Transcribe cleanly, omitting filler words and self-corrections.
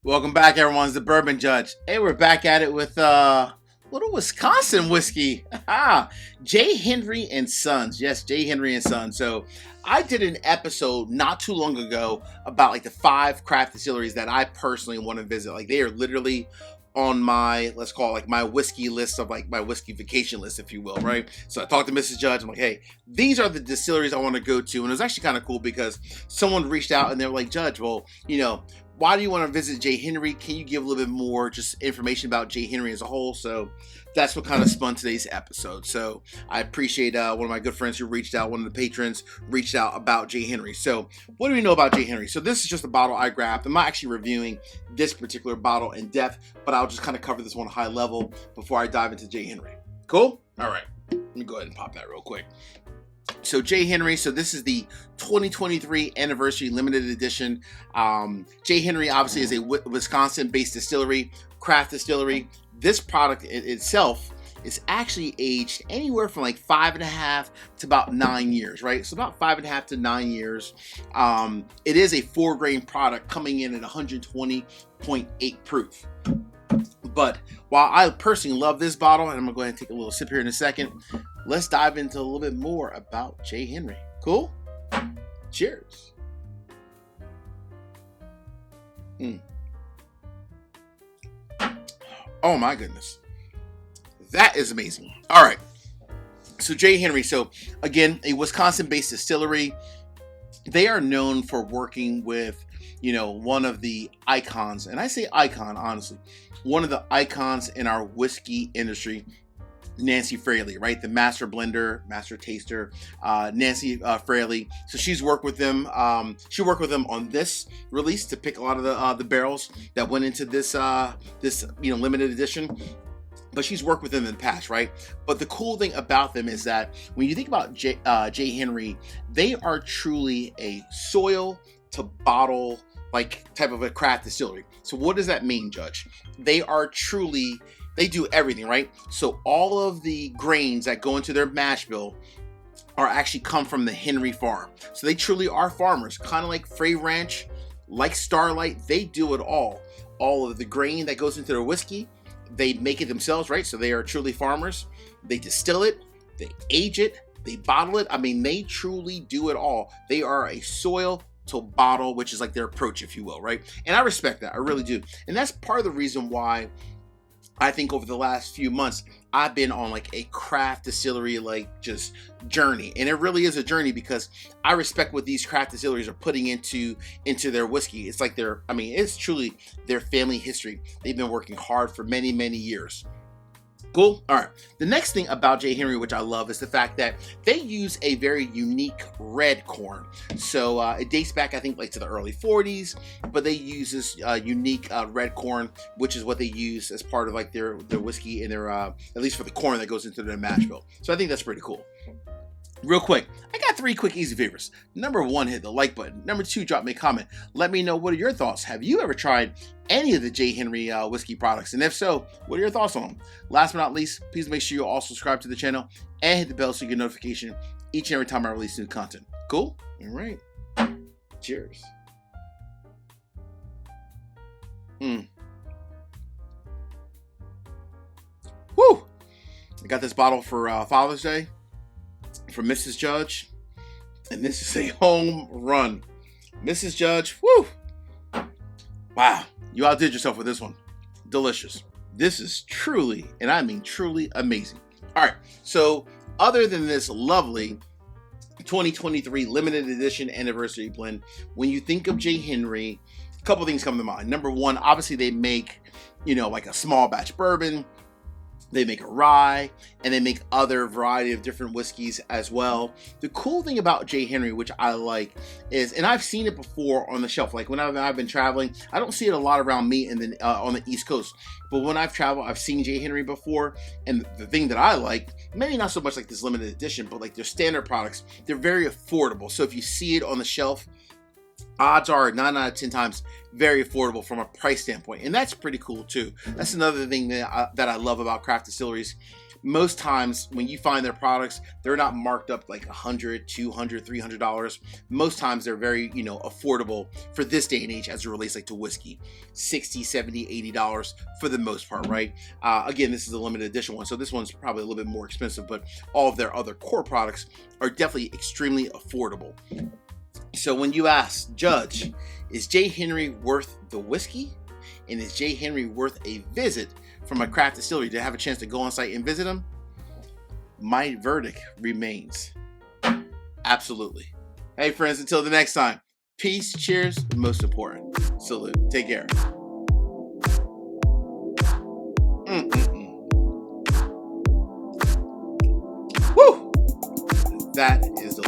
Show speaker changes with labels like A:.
A: Welcome back, everyone. It's the Bourbon Judge. Hey, we're back at it with little Wisconsin whiskey. J. Henry and Sons. Yes, J. Henry and Sons. So I did an episode not too long ago about like the 5 craft distilleries that I personally want to visit. Like they are literally on my, let's call it like my whiskey list of like my whiskey vacation list, if you will, right? So I talked to Mrs. Judge. I'm like, hey, these are the distilleries I want to go to. And it was actually kind of cool because someone reached out and they were like, Judge, well, why do you want to visit J. Henry? Can you give a little bit more just information about J. Henry as a whole? So that's what kind of spun today's episode. So I appreciate one of my good friends who reached out, one of the patrons reached out about J. Henry. So what do we know about J. Henry? So this is just a bottle I grabbed. I'm not actually reviewing this particular bottle in depth, but I'll just kind of cover this one high level before I dive into J. Henry. Cool? All right. Let me go ahead and pop that real quick. So J. Henry, so this is the 2023 anniversary limited edition. J. Henry obviously is a Wisconsin-based distillery, craft distillery. This product itself is actually aged anywhere from like 5.5 to about 9 years, right? So about 5.5 to 9 years. It is a 4-grain product coming in at 120.8 proof. But while I personally love this bottle, and I'm gonna go ahead and take a little sip here in a second, let's dive into a little bit more about J. Henry. Cool? Cheers. Oh my goodness. That is amazing. All right. So J. Henry, so again, a Wisconsin-based distillery. They are known for working with, one of the icons, and I say icon, honestly, one of the icons in our whiskey industry, Nancy Fraley, right? The master blender, master taster, Nancy Fraley. So she's worked with them. She worked with them on this release to pick a lot of the barrels that went into this limited edition. But she's worked with them in the past, right? But the cool thing about them is that when you think about J. Henry, they are truly a soil to bottle like type of a craft distillery. So what does that mean, Judge? They do everything, right? So all of the grains that go into their mash bill are actually come from the Henry farm. So they truly are farmers, kind of like Frey Ranch, like Starlight. They do it all. All of the grain that goes into their whiskey, they make it themselves, right? So they are truly farmers. They distill it, they age it, they bottle it. I mean, they truly do it all. They are a soil to bottle, which is like their approach, if you will, right? And I respect that. I really do. And that's part of the reason why I think over the last few months, I've been on like a craft distillery, like just journey. And it really is a journey because I respect what these craft distilleries are putting into their whiskey. It's like it's truly their family history. They've been working hard for many, many years. Cool. All right. The next thing about J. Henry, which I love, is the fact that they use a very unique red corn. So it dates back, I think, like to the early 40s, but they use this unique red corn, which is what they use as part of like their whiskey and their, at least for the corn that goes into their mash bill. So I think that's pretty cool. Real quick, I got 3 quick easy favors. Number 1, hit the like button. Number 2, drop me a comment. Let me know what are your thoughts. Have you ever tried any of the J. Henry whiskey products? And if so, what are your thoughts on them? Last but not least, please make sure you also subscribe to the channel and hit the bell so you get notification each and every time I release new content. Cool? All right. Cheers. Woo! I got this bottle for Father's Day from Mrs. Judge, and this is a home run. Mrs. Judge, woo! Wow, you outdid yourself with this one. Delicious. This is truly, and I mean truly amazing. All right, so other than this lovely 2023 limited edition anniversary blend, when you think of J. Henry, a couple things come to mind. Number 1, obviously they make, like a small batch bourbon. They make a rye, and they make other variety of different whiskeys as well. The cool thing about J. Henry, which I like, is, and I've seen it before on the shelf, like when I've been traveling, I don't see it a lot around me and then on the East Coast, but when I've traveled, I've seen J. Henry before, and the thing that I like, maybe not so much like this limited edition, but like their standard products, they're very affordable. So if you see it on the shelf, odds are 9 out of 10 times very affordable from a price standpoint, and that's pretty cool too. That's another thing that I love about craft distilleries. Most times when you find their products, they're not marked up like $100, $200, $300. Most times they're very, affordable for this day and age as it relates like to whiskey. $60, $70, $80 for the most part, right? Again, this is a limited edition one, so this one's probably a little bit more expensive, but all of their other core products are definitely extremely affordable. So when you ask, Judge, is J. Henry worth the whiskey? And is J. Henry worth a visit from a craft distillery to have a chance to go on site and visit them? My verdict remains absolutely. Hey friends, until the next time, peace, cheers, and most important, salute. Take care. Woo! That is delicious.